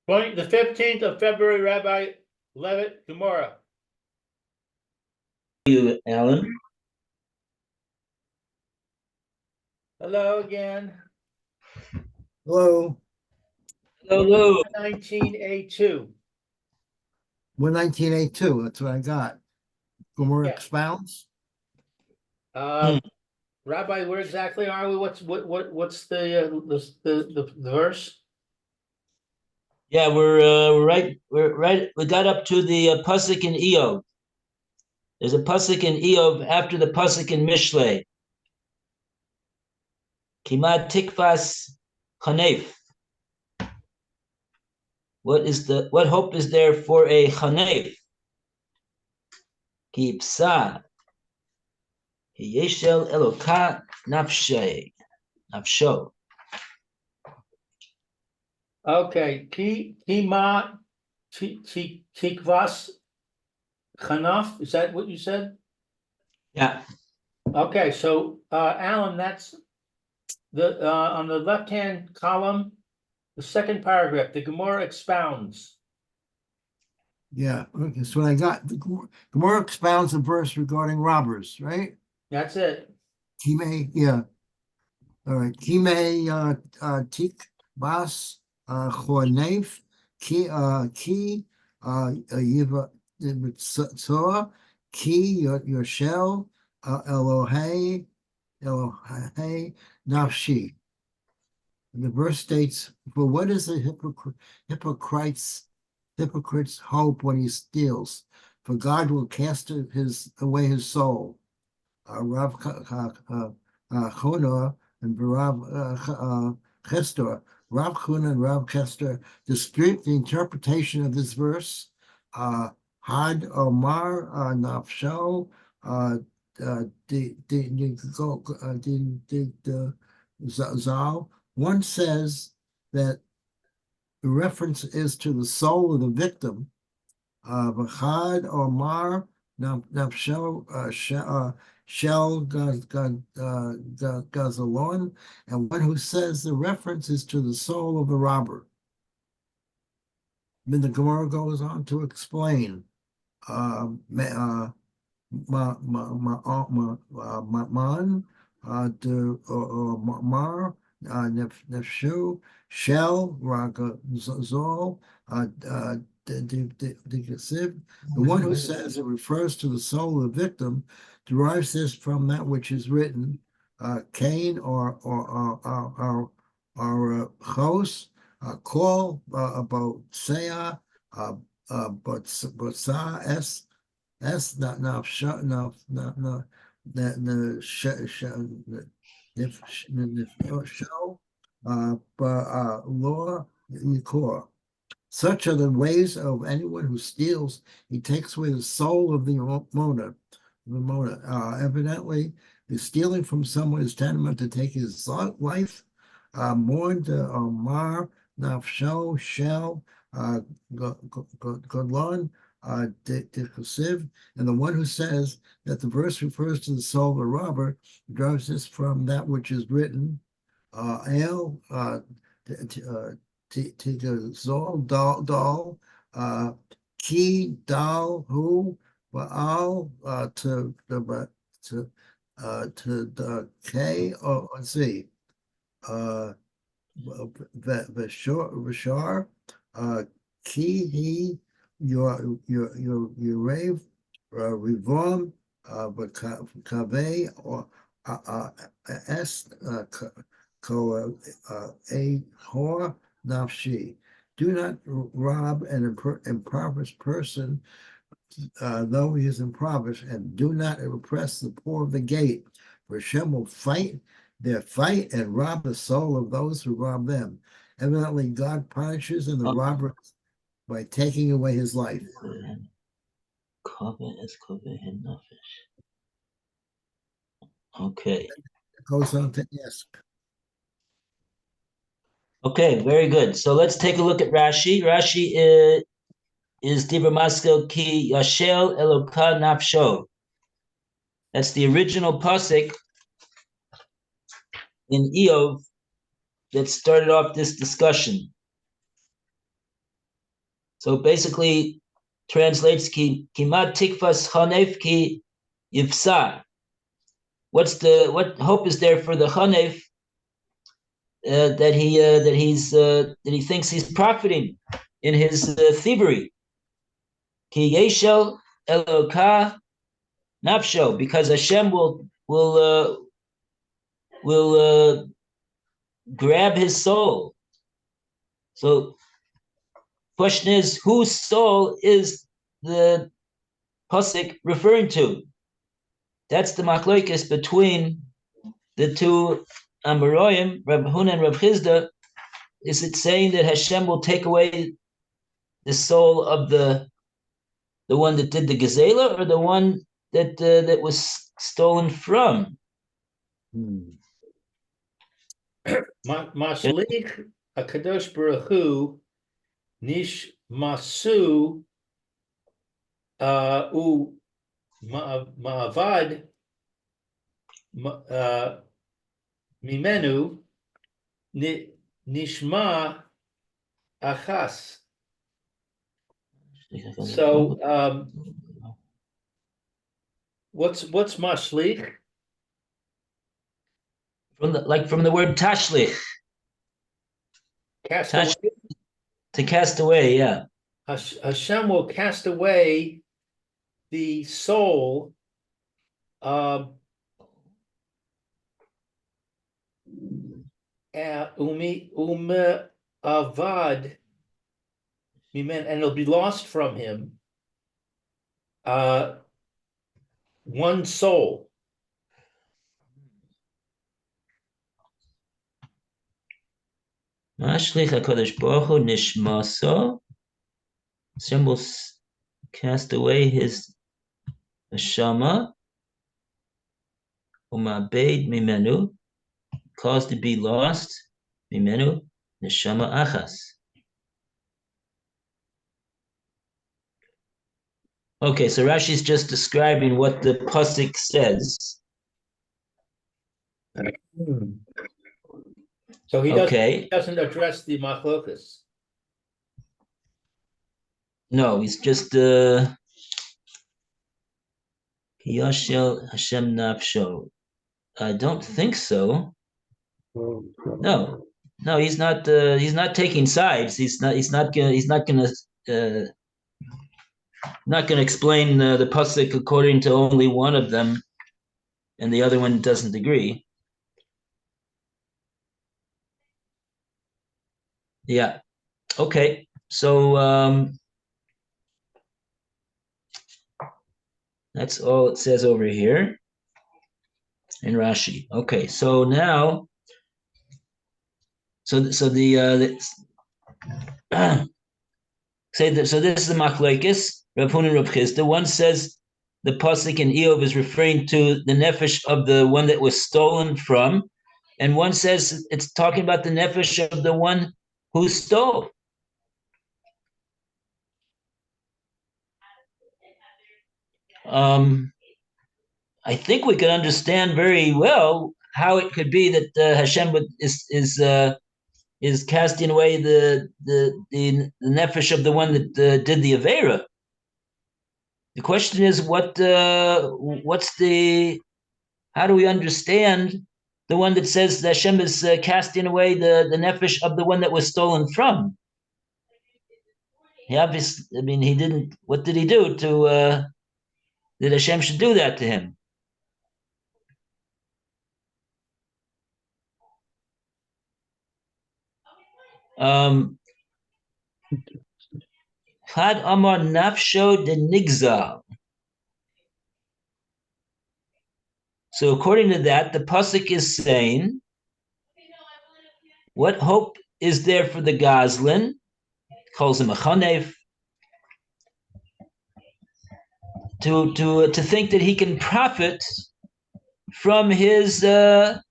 The 15th of February, Rabbi Levitt, Gemora. You, Alan. Hello again. Hello. Hello. 19A2. 1982. That's what I got. Gemora Yeah. expounds. Rabbi, where exactly are we? What's the verse? Yeah, we're right. We got up to the pasuk in Eov. There's a pasuk in Eov after the pasuk in Mishlei. Kimat tikvas chanef. What hope is there for a chanef? Ki psa yeshel eloka nafsho. Okay, Kima Tikvas Chanaf. Is that what you said? Yeah. Okay, so Alan, that's the on the left-hand column, the second paragraph, the Gemara expounds. Yeah, okay, so what I got. The Gemora expounds a verse regarding robbers, right? That's it. Kime, yeah. All right. Kime tik bas chornef ki yiva tzora ki yoshel Elohei nafshi. And the verse states, "For what is a hypocrite's hope when he steals? For God will cast away his soul." Rav Chona and Rav Chester, Rav Chuna and Rav Chester dispute the interpretation of this verse. Had Omar Nafsho Zal. One says that the reference is to the soul of the victim. V'chad Omar Nafsho Shel Gazalon, and one who says the reference is to the soul of the robber. Then the Gemara goes on to explain Man Mar Nefshu Shel Ragazol the one who says it refers to the soul of the victim derives this from that which is written, Cain or Chos, call about Seah, but Sa es not law Nikor. Such are the ways of anyone who steals. He takes away the soul of the Mona. Evidently, the stealing from someone is tantamount to taking his life. Mourn the Mar Nafsho Shel Godlon Dikusiv, and the one who says that the verse refers to the soul of a robber draws this from that which is written. El Tigazol dal ki dal hu baal to the k o z v'shar ki he your rave revom kaveh or s ko a hor nafshi. Do not rob an impoverished person, though he is impoverished, and do not oppress the poor of the gate. For Hashem will fight their fight and rob the soul of those who rob them. Evidently, God punishes and the robber by taking away his life. Okay. It goes on to ask. Okay, very good. So let's take a look at Rashi. Rashi is Dibra Maskil Ki Yashel Eloka Nafsho. That's the original pasuk in Eov that started off this discussion. So basically translates ki kimat tikvas chanef ki yifsar. What hope is there for the chanef that he thinks he's profiting in his thievery? Ki yeshel eloka nafsho, because Hashem will grab his soul. So question is, whose soul is the pasuk referring to? That's the machlokes between the two Amoraim, Reb Huna and Reb Chizda. Is it saying that Hashem will take away the soul of the one that did the gezela, or the one that was stolen from? Mashlich HaKadosh Baruch Hu Nish Masu U Ma'avad Mimenu Nishma Achas. So what's Mashlich? From the word tashlich, Cast away. To cast away, yeah. Hashem will cast away the soul avad mimen, and it'll be lost from him. One soul. Mashlich HaKadosh Baruch Hu nishmaso. Hashem will cast away his neshama, umabed mimenu, caused to be lost, mimenu, neshama achas. Okay, so Rashi's just describing what the pasuk says. So he doesn't address the machlokas. No, he's just Yashel Hashem Nafsho. I don't think so. No, he's not taking sides. He's not gonna explain the pasuk according to only one of them, and the other one doesn't agree. Yeah. Okay. So that's all it says over here in Rashi. Okay. So now, so the so this is the machlokes, Rav Huna and Rav Chizda. One says the pasuk in Eov is referring to the nefesh of the one that was stolen from, and one says it's talking about the nefesh of the one who stole. I think we can understand very well how it could be that Hashem is casting away the nefesh of the one that did the avera. The question is, how do we understand the one that says that Hashem is casting away the nefesh of the one that was stolen from? He didn't. What did he do that Hashem should do that to him? Had Amar Nafsho de Nigzal. So according to that, the pasuk is saying, what hope is there for the Goslin? Calls him a chanev. To think that he can profit from his that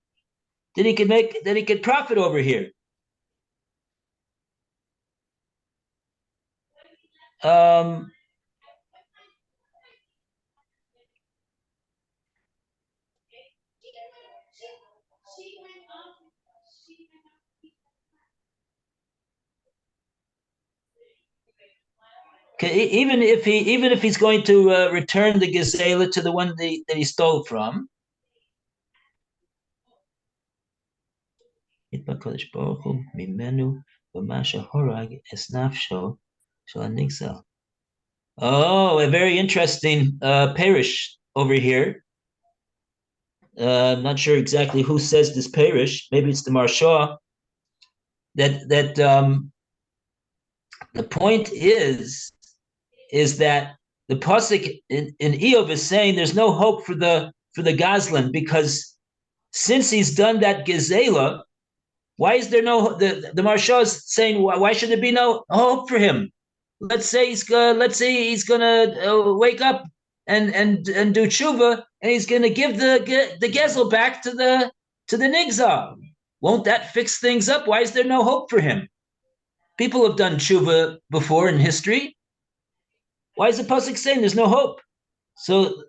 he could profit over here. Even if he's going to return the gezela to the one that he stole from. Oh, a very interesting parish over here. I'm not sure exactly who says this parish. Maybe it's the Marshaw. That the point is that the pasuk in Eov is saying there's no hope for the Goslin, because since he's done that gezela, why is there no the Marshaw is saying why should there be no hope for him? Let's say he's gonna wake up and do tshuva, and he's gonna give the gezel back to the nigzal. Won't that fix things up? Why is there no hope for him? People have done tshuva before in history. Why is the pasuk saying there's no hope? So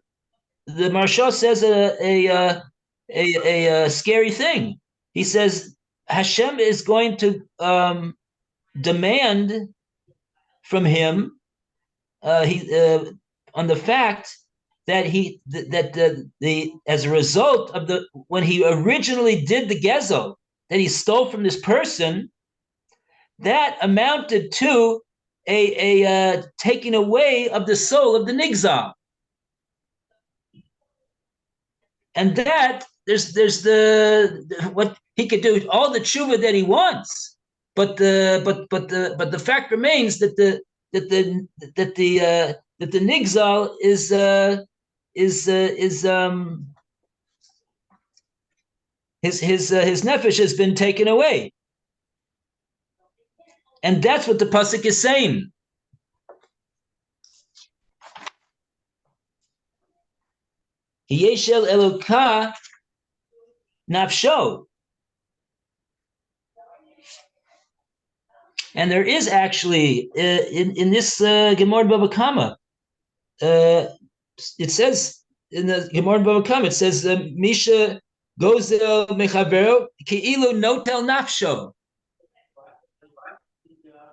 the Marsha says a scary thing. He says Hashem is going to demand from him on the fact that as a result of when he originally did the gezel that he stole from this person, that amounted to a taking away of the soul of the nigzal, and that there's the what he could do, all the tshuva that he wants, but the fact remains that the nigzal is his nefesh has been taken away. And that's what the pasuk is saying. Yeshel Eloka nafsho. And there is actually in this Gemora Bava Kama, it says in the Gemora Bava Kama, it says Misha gozel mechavero ki'ilu notel nafsho.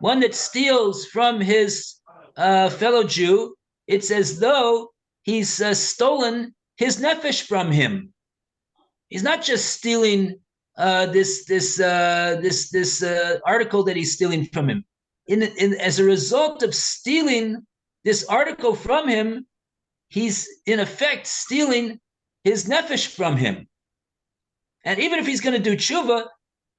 One that steals from his fellow Jew, it's as though he's stolen his nefesh from him. He's not just stealing this article that he's stealing from him. As a result of stealing this article from him, he's in effect stealing his nefesh from him. And even if he's going to do tshuva,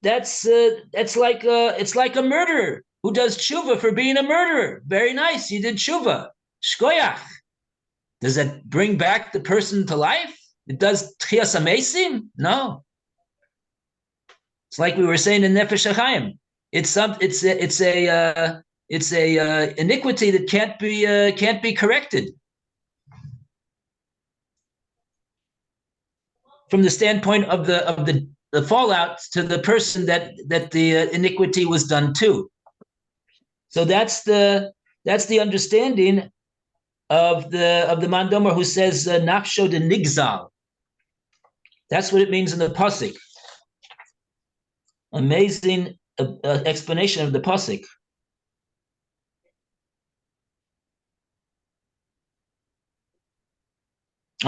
it's like a murderer who does tshuva for being a murderer. Very nice, you did tshuva. Shkoyach. Does that bring back the person to life? It does tchias hamesim? No. It's like we were saying in Nefesh HaChaim. It's a iniquity that can't be corrected. From the standpoint of the fallout to the person that the iniquity was done to. So that's the understanding of the Mandomer who says nafsho de nigzal. That's what it means in the pasuk. Amazing explanation of the pasuk.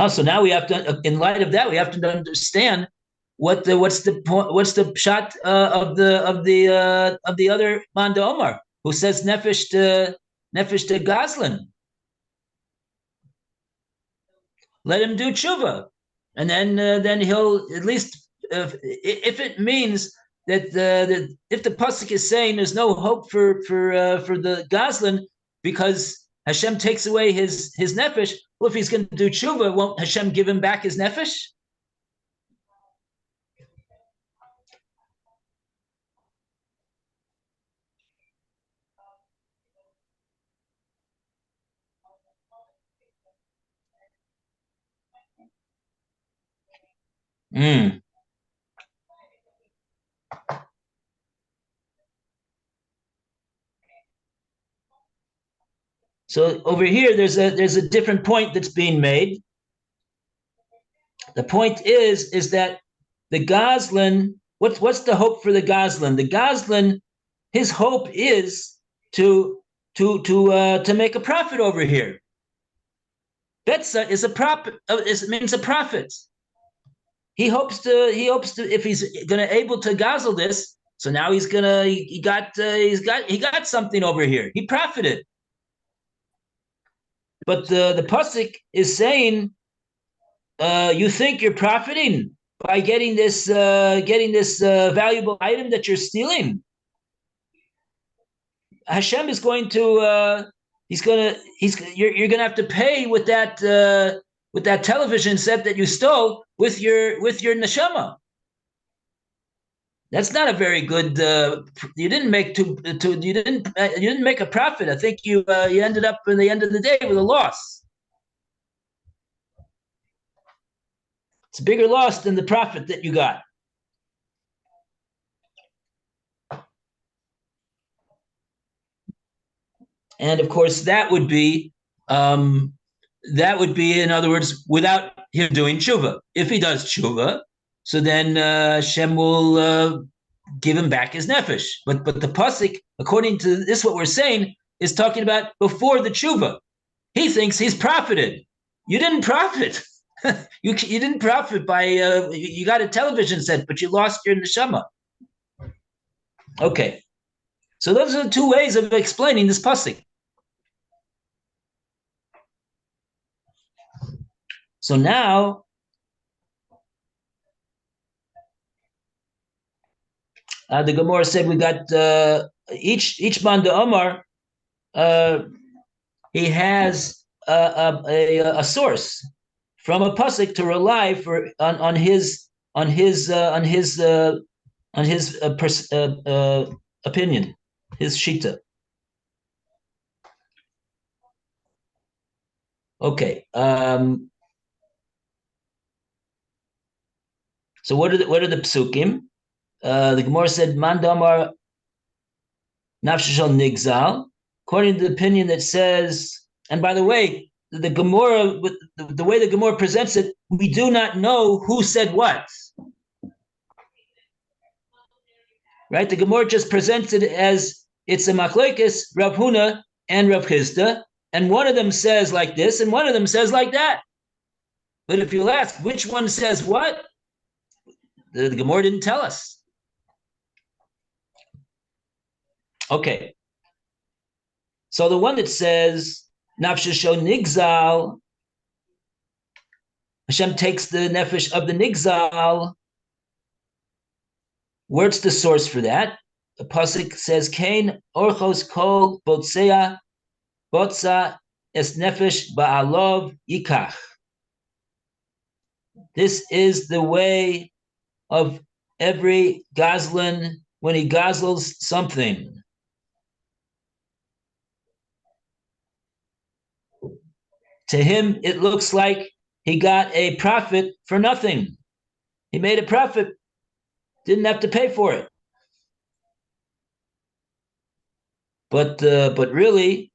So now we have to, in light of that, we have to understand what's the shot of the other Manda Omar who says nefesh to Goslin. Let him do tshuva, and then he'll at least if it means that if the pasuk is saying there's no hope for the Goslin because Hashem takes away his nefesh. Well, if he's going to do tshuva, won't Hashem give him back his nefesh? So over here, there's a different point that's being made. The point is that the Goslin, what's the hope for the Goslin? The Goslin, his hope is to to make a profit over here. Betza is a profit. Means a profit. He hopes to if he's gonna able to guzzle this. So now he got something over here. He profited. But the pasuk is saying, you think you're profiting by getting this valuable item that you're stealing. Hashem is going to you're going to have to pay with that television set that you stole with your neshama. That's not a very good. You didn't make you didn't make a profit. I think you ended up in the end of the day with a loss. It's a bigger loss than the profit that you got. And of course, that would be, in other words, without him doing tshuva. If he does tshuva, so then Hashem will give him back his nefesh. But the pasuk, according to this, what we're saying, is talking about before the tshuva. He thinks he's profited. You didn't profit. you didn't profit by you got a television set, but you lost your neshama. Okay, so those are the two ways of explaining this pasuk. So now, the Gemora said we got each man de Omar. He has a source from a pasuk to rely on his opinion, his shita. Okay. So what are the psukim? The Gemara said, "Man damar nafshashal nigzal." According to the opinion that says, and by the way, the Gemara, the way the Gemara presents it, we do not know who said what. Right? The Gemara just presents it as it's a machlekes, Rav Huna and Rav Chisda, and one of them says like this, and one of them says like that. But if you'll ask which one says what, the Gemara didn't tell us. Okay. So the one that says Nafshasho Nigzal, Hashem takes the nefesh of the Nigzal. Where's the source for that? The pasuk says, "Kain orchos kol botzea botza es nefesh ba'alov yikach." This is the way of every gazlan when he gazels something. To him, it looks like he got a profit for nothing. He made a profit, didn't have to pay for it. But really,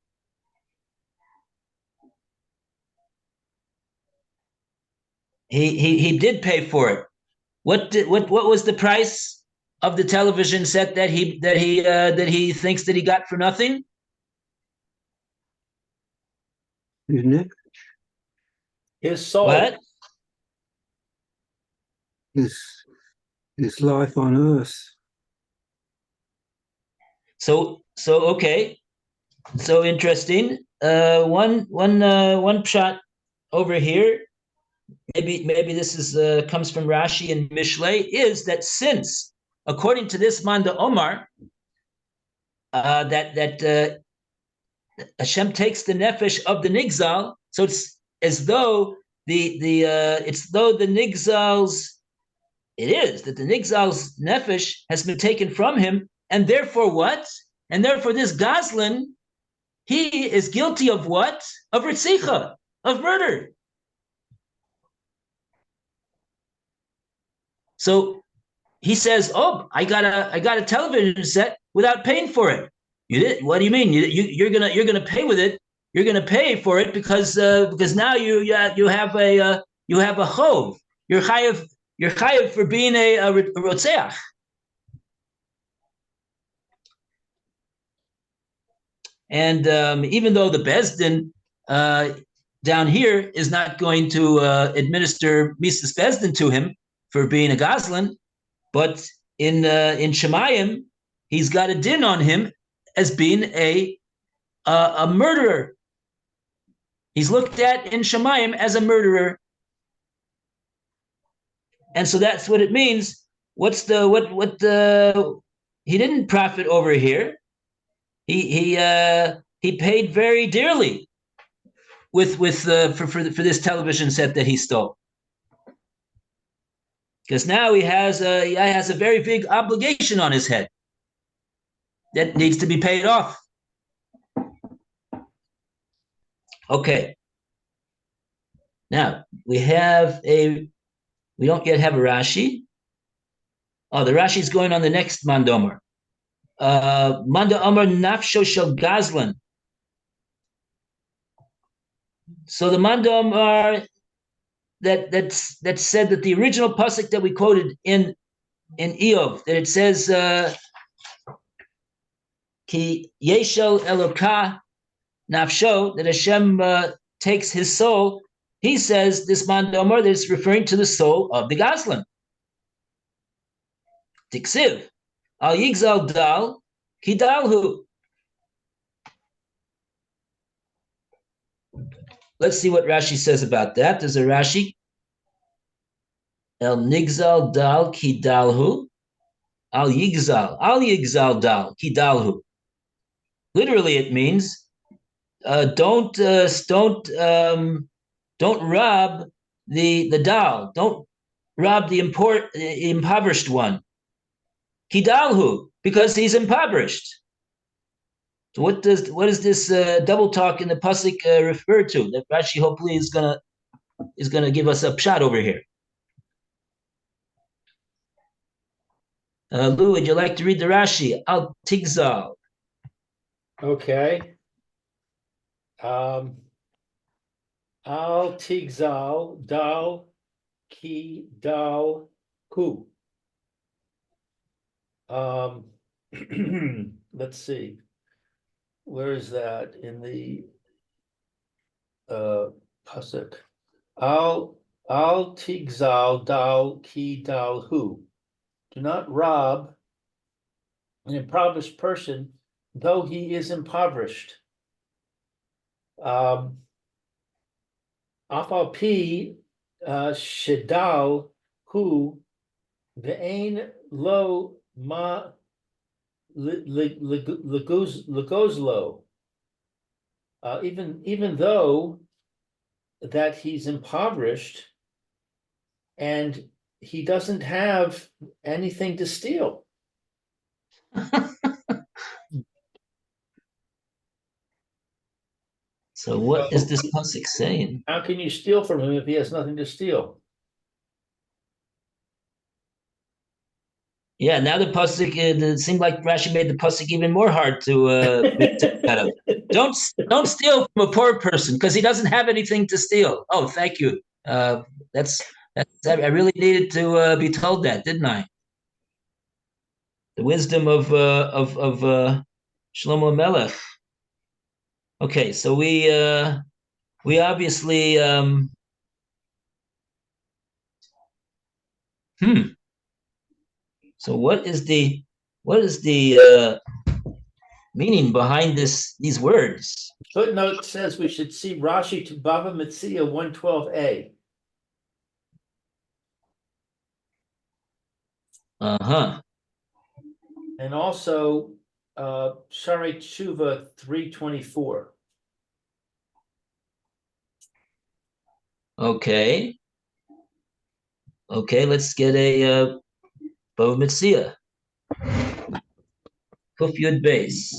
he did pay for it. What was the price of the television set that he thinks that he got for nothing? Isn't it? His soul. What? His life on earth. So okay. So interesting. One shot over here. Maybe this is comes from Rashi and Mishlei, is that since, according to this Manda Omar, that Hashem takes the nefesh of the nigzal, so it's as though the nigzal's, it is that the nigzal's nefesh has been taken from him, and therefore what? And therefore this Gazlan, he is guilty of what? Of ritzicha, of murder. So he says, "Oh, I got a television set without paying for it." You did? What do you mean? You're gonna pay with it? You're gonna pay for it because now you have a chov. You're chayav for being a rotzeach. And even though the Bezdin down here is not going to administer Mises Bezdin to him for being a Goslin, but in Shemayim, he's got a din on him as being a murderer. He's looked at in Shemayim as a murderer. And so that's what it means. What's the what the he didn't profit over here. He paid very dearly with for this television set that he stole. Because now he has a very big obligation on his head that needs to be paid off. Okay. Now we don't yet have a Rashi. Oh, the Rashi is going on the next Mandomar. Manda Amar Nafsho Shel Gazlan. So the Mandamar that said that the original pasuk that we quoted in Eov, that it says Ki Yeshel Eloka Nafsho, that Hashem takes his soul. He says this Mandamar that is referring to the soul of the Gazlan. Tiksiv Al Yigzal Dal Kidalhu. Let's see what Rashi says about that. There's a Rashi. El Nigzal Dal Kidalhu. Al Yigzal Dal Kidalhu. Literally, it means don't rob the dal. Don't rob the impoverished one. Kidalhu, because he's impoverished. So what is this double talk in the pasuk refer to? That Rashi hopefully is gonna give us a pshat over here. Lou, would you like to read the Rashi? Al Tigzal. Okay. Al Tigzal Dal Ki Dal Hu. Let's see. Where is that in the pasuk? Al Tigzal Dal Ki Dal Hu. Do not rob an impoverished person, though he is impoverished. Afal pi shedal hu ve'ein lo ma legozlo. Even though that he's impoverished and he doesn't have anything to steal. So what is this pasuk saying? How can you steal from him if he has nothing to steal? Yeah, now the pasuk it seemed like Rashi made the pasuk even more hard to out of. Don't steal from a poor person because he doesn't have anything to steal. Oh, thank you. That's I really needed to be told that, didn't I? The wisdom of Shlomo Melech. Okay, so we obviously So what is the meaning behind these words? Footnote says we should see Rashi to Bava Metzia 112a. Uh-huh. And also Shari Tshuva 324. Okay. Okay, let's get a Bava Metzia. Kuf Yud Beis.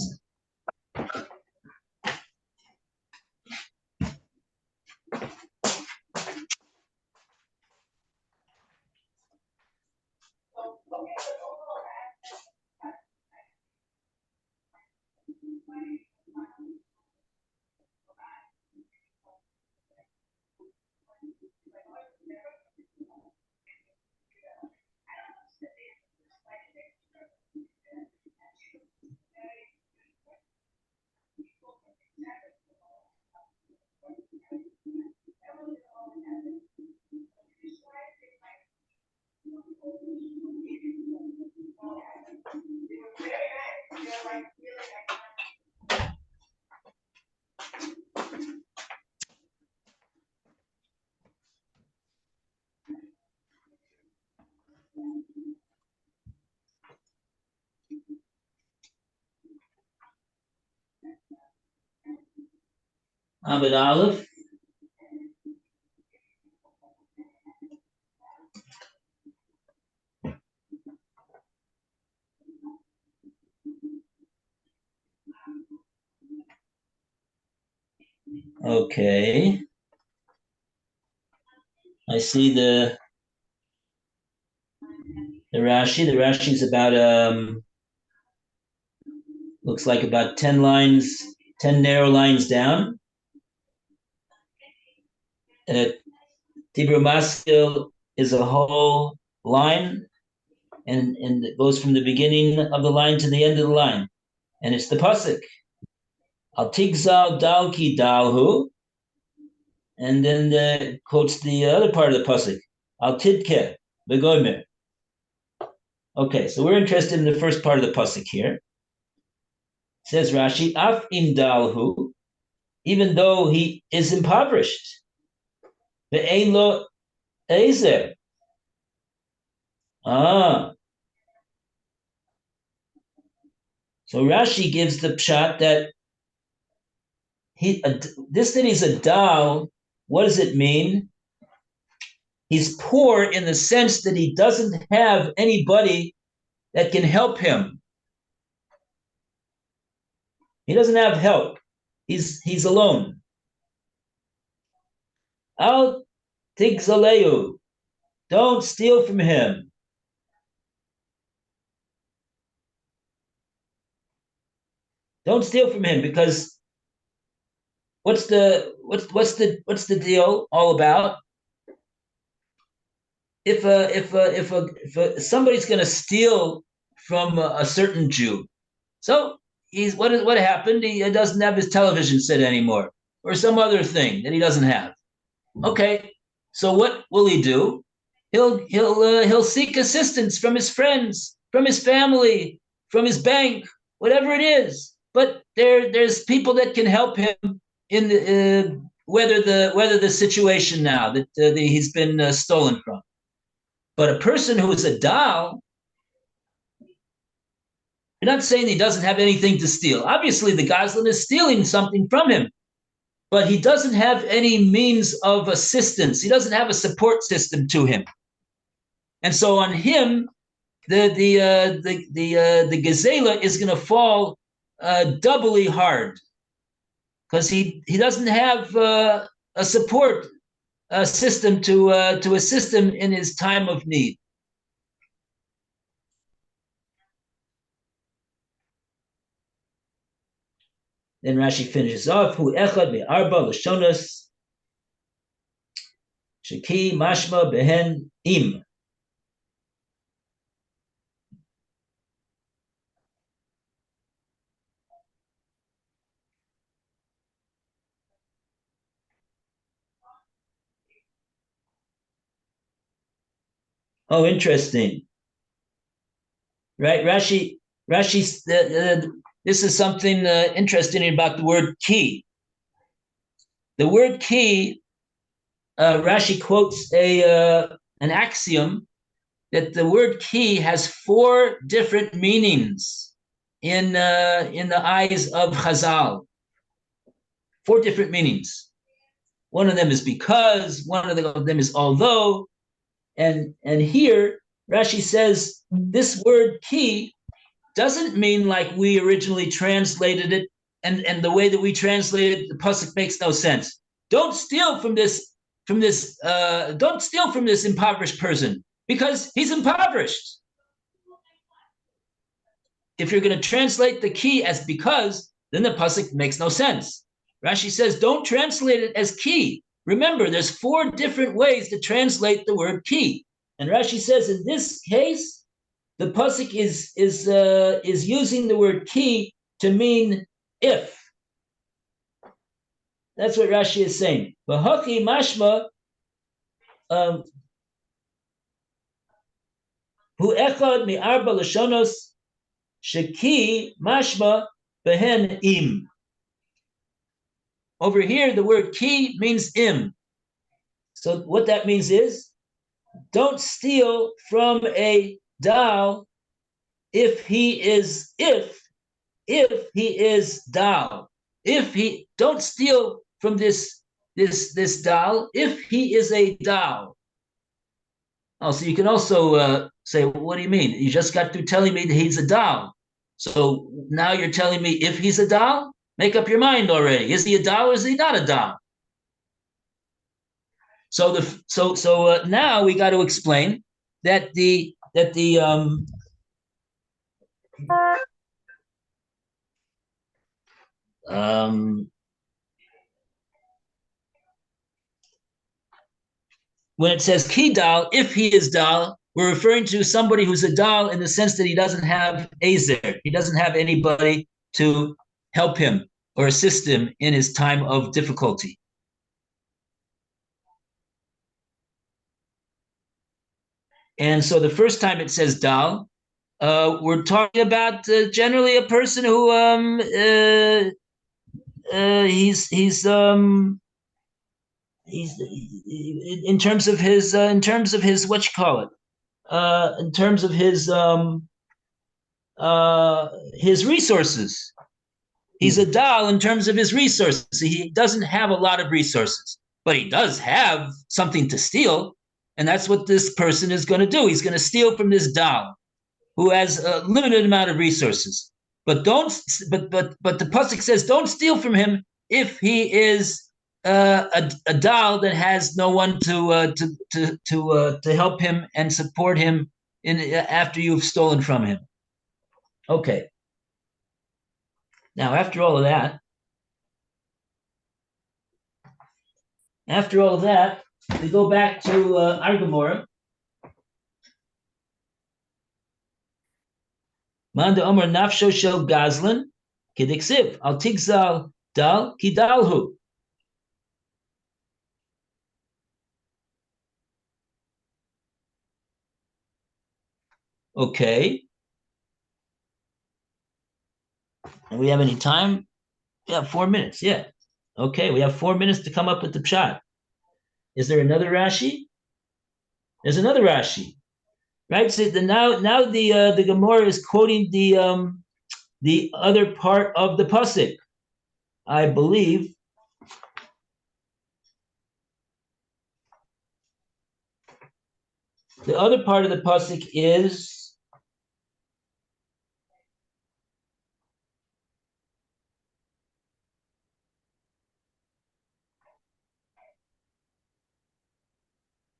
Amid Aleph. Okay. I see the Rashi. The Rashi is about looks like about 10 lines, 10 narrow lines down. Tibur Maskil is a whole line, and it goes from the beginning of the line to the end of the line. And it's the pasuk. Al tigzal dalki dalhu. And then quotes the other part of the pasuk. Al tidke begomer. Okay, so we're interested in the first part of the pasuk here. Says Rashi, Af im dalhu, even though he is impoverished. Ve'ein lo ezer. So Rashi gives the pshat that that he's a dal. What does it mean? He's poor in the sense that he doesn't have anybody that can help him. He doesn't have help. He's alone. Al tigzaleu. Don't steal from him. Don't steal from him, because what's the deal all about? If somebody's going to steal from a certain Jew, so what happened? He doesn't have his television set anymore, or some other thing that he doesn't have. Okay, so what will he do? He'll seek assistance from his friends, from his family, from his bank, whatever it is. But there's people that can help him in the weather the situation now that he's been stolen from. But a person who is a dal, you're not saying he doesn't have anything to steal. Obviously, the Goslin is stealing something from him, but he doesn't have any means of assistance. He doesn't have a support system to him, and so on him, the gezela is going to fall doubly hard, because he doesn't have a support system to assist him in his time of need. Then Rashi finishes off, Hu echad me'arba l'shonos sheki mashma behen im. Oh, interesting. Right, Rashi. This is something interesting about the word ki. The word ki, Rashi quotes an axiom that the word ki has 4 different meanings in the eyes of Chazal. 4 different meanings. One of them is because, one of them is although, and here Rashi says this word ki doesn't mean like we originally translated it, and the way that we translated the pasuk makes no sense. Don't steal from this don't steal from this impoverished person, because he's impoverished. If you're going to translate the ki as because, then the pasuk makes no sense. Rashi says don't translate it as ki. Remember, there's 4 different ways to translate the word ki, and Rashi says in this case, the pasuk is using the word ki to mean if. That's what Rashi is saying. V'hachi mashma hu echad mi'arba lashonos sheki mashma behen im. Over here, the word ki means im. So what that means is, don't steal from a dal if he is dal. If he don't steal from this dal if he is a dal. Oh, so you can also say, well, what do you mean? You just got through telling me that he's a dal. So now you're telling me if he's a dal? Make up your mind already. Is he a dal or is he not a dal? So now we got to explain that the when it says ki dal, if he is dal, we're referring to somebody who's a dal in the sense that he doesn't have azer. He doesn't have anybody to help him or assist him in his time of difficulty. And so the first time it says dal, we're talking about generally a person who he's in terms of his what you call it, in terms of his resources. He's a dal in terms of his resources. He doesn't have a lot of resources, but he does have something to steal, and that's what this person is going to do. He's going to steal from this dal who has a limited amount of resources. But the pasuk says, don't steal from him if he is a dal that has no one to help him and support him after you've stolen from him. Okay. Now, after all of that, we go back to our Gemora. Manda Omer Nafsho Shel Gazlan Kidiksiv Al Tigzal Dal Kidalhu. Okay. And we have any time? We have 4 minutes. Yeah. Okay. We have 4 minutes to come up with the pshat. Is there another Rashi? There's another Rashi, right? So now the Gemara is quoting the other part of the pasuk, I believe. The other part of the pasuk is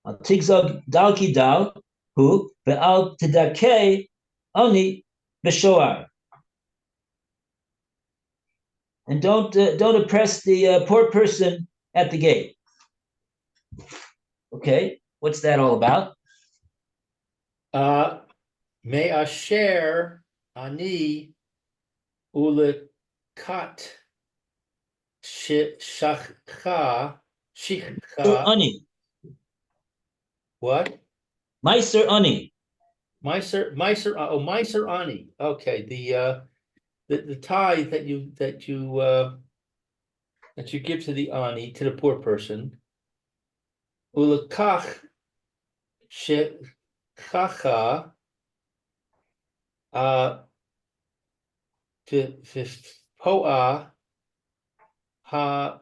Tigzog dalki dal hu ve'al tidakei oni b'shoar. And don't oppress the poor person at the gate. Okay, what's that all about? May asher ani ulekat shachcha shichcha. Ani. What? Meiser ani. Meiser ani. Okay, the tithe that you give to the ani, to the poor person. Ulekach shechacha poa ha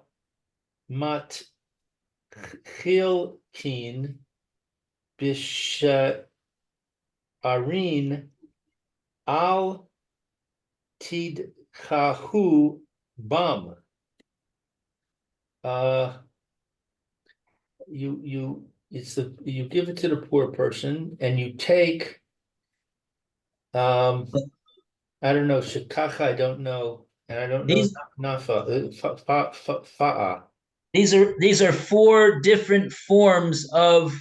mat chilkin bisharin al tidchahu bam. You give it to the poor person and you take I don't know, shikacha, I don't know, and I don't know nafa fa'a. These are 4 different forms of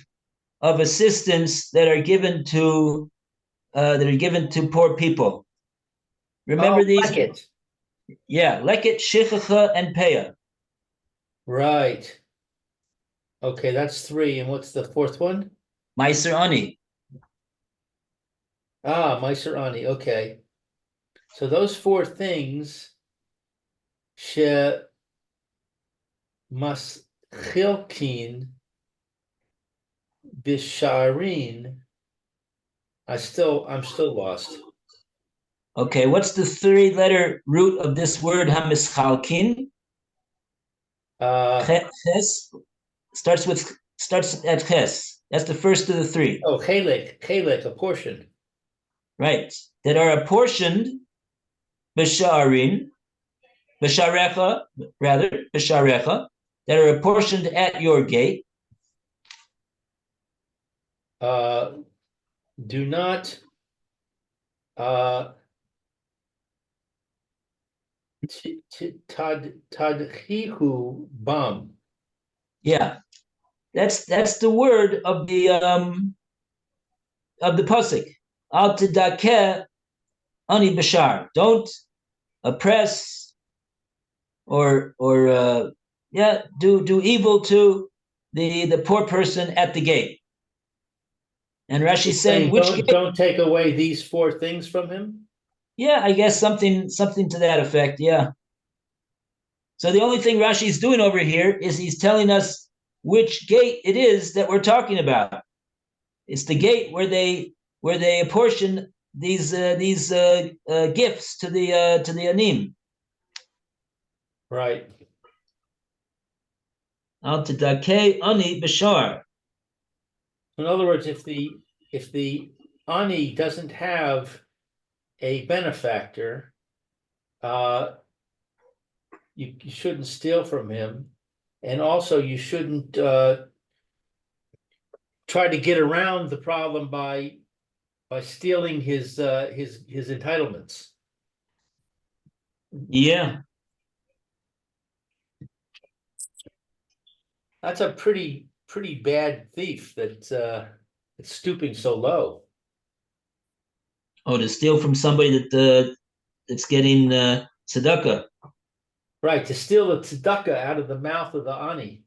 assistance that are given to poor people. Remember these? Leket. Yeah, leket, shichacha, and peah. Right. Okay, that's 3. And what's the 4th one? Meiser ani. Meiser ani. Okay. So those four things, she maschilkin bisharin. I'm still lost. Okay, what's the three-letter root of this word hamischalkin? Ches starts at ches. That's the first of the three. Oh, chelik, a portion. Right. That are apportioned b'sharin, b'sharecha, rather, b'sharecha, that are apportioned at your gate. Do not tadhihu bam. Yeah. That's the word of the pasuk. Al tidakeh ani bashar. Don't oppress or do evil to the poor person at the gate. And Rashi's saying, which gate? Don't take away these four things from him. Yeah, I guess something to that effect. Yeah. So the only thing Rashi's doing over here is he's telling us which gate it is that we're talking about. It's the gate where they apportion these gifts to the anim. Right. Al tidakeh ani bashar. In other words, if the ani doesn't have a benefactor, you shouldn't steal from him, and also you shouldn't try to get around the problem by stealing his entitlements. Yeah. That's a pretty bad thief that's stooping so low. Oh, to steal from somebody that's getting tzedakah. Right, to steal the tzedakah out of the mouth of the ani.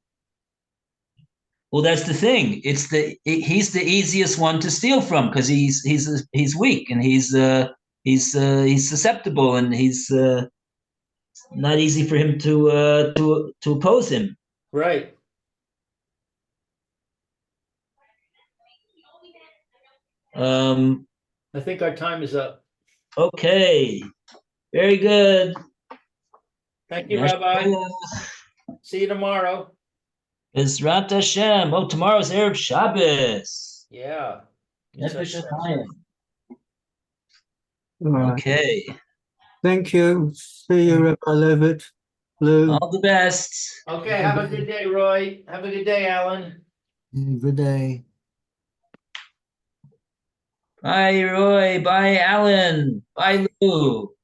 Well, that's the thing. He's the easiest one to steal from because he's weak and he's susceptible and he's not easy for him to oppose him. Right. I think our time is up. Okay. Very good. Thank you, Rabbi. See you tomorrow. Bezrat Hashem. Oh, tomorrow's Erev Shabbos. Yeah. Nefesh Chaim. All right. Okay. Thank you. See you, Rabbi Levitt. Lou. All the best. Okay, have a good day, Roy. Have a good day, Alan. Good day. Bye, Roy. Bye, Alan. Bye, Lou.